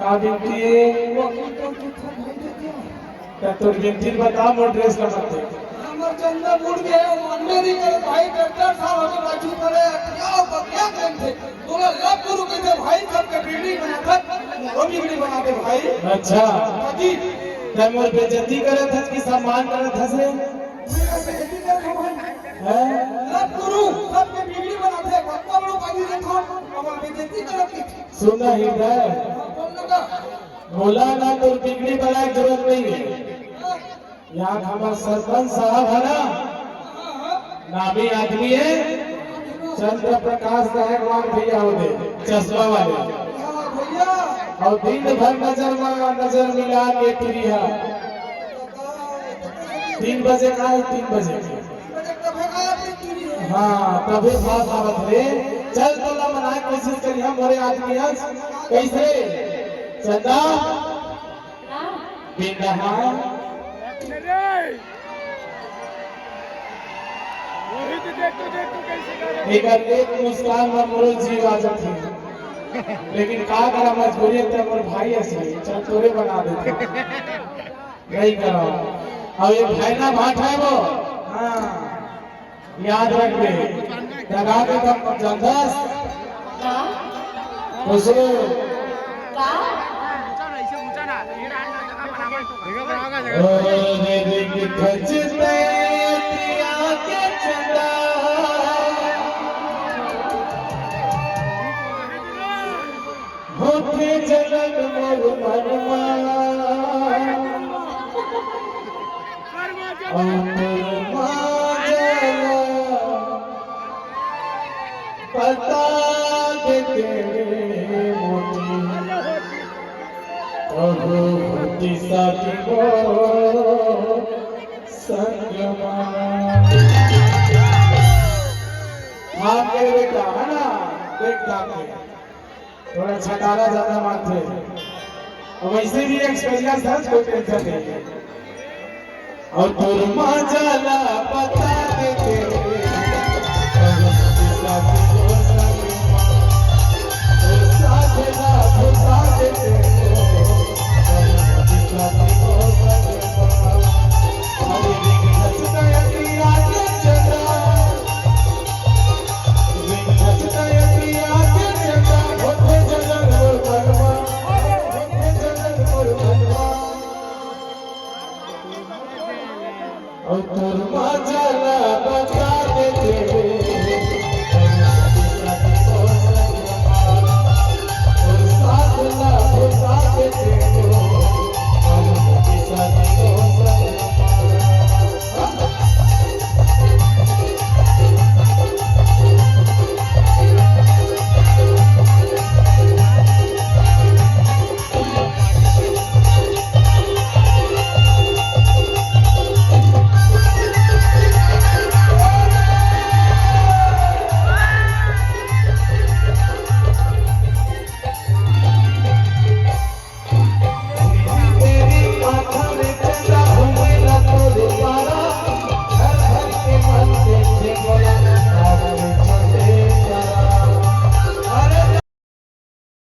का बिनती है तो बिनती बता मोर ड्रेस का मत दे हमर चंदा मुड़ गए मानने नहीं करे भाई डॉक्टर साहब हमें बाजू करे क्या करते तोला लग गुरु के थे भाई सबके बिगड़ी बनाता वो बिगड़ी बनाते भाई। अच्छा जी तब मोर बेइज्जती करे था कि सम्मान करे था से हैं लग गुरु सबके बिगड़ी बनाते भक्ता लोग बाजी देखो हमार बेइज्जती करती सुना ही है बोलने का बोला ना तो बिगड़ी बनाए की जरूरत नहीं है। यहाँ हमारा सरपंच साहब है ना नामी आदमी है चंद्र प्रकाश गायकवाड़ भैया होते चश्मा वाले भैया और दिन भर नजर मिला के प्रिया 3 बजे का 3 बजे हाँ तभी बात आवत रे चल तो ना मनाए कोशिश करी हम बड़े आदमी हैं कैसे चंदा बिन रहा एक मुस्कान में मोर जीव आ जाती लेकिन का करा मजबूरी है मोर भाई ऐसे चल तोरे बना देते नहीं करो और ये भाई ना भाट है वो हाँ याद रखबे लगा के कम जंदस खुशरू खचते के चंदा होते जलन मोर मनमा पता देते मोती होती साथी को संगमा हाँ मेरे बेटा है ना देखता थोड़ा छटारा ज्यादा मानते और वैसे भी एक्सपीरियंस है कोई टेंशन नहीं है और तुरमा जला पता देते और तुरमा जला पता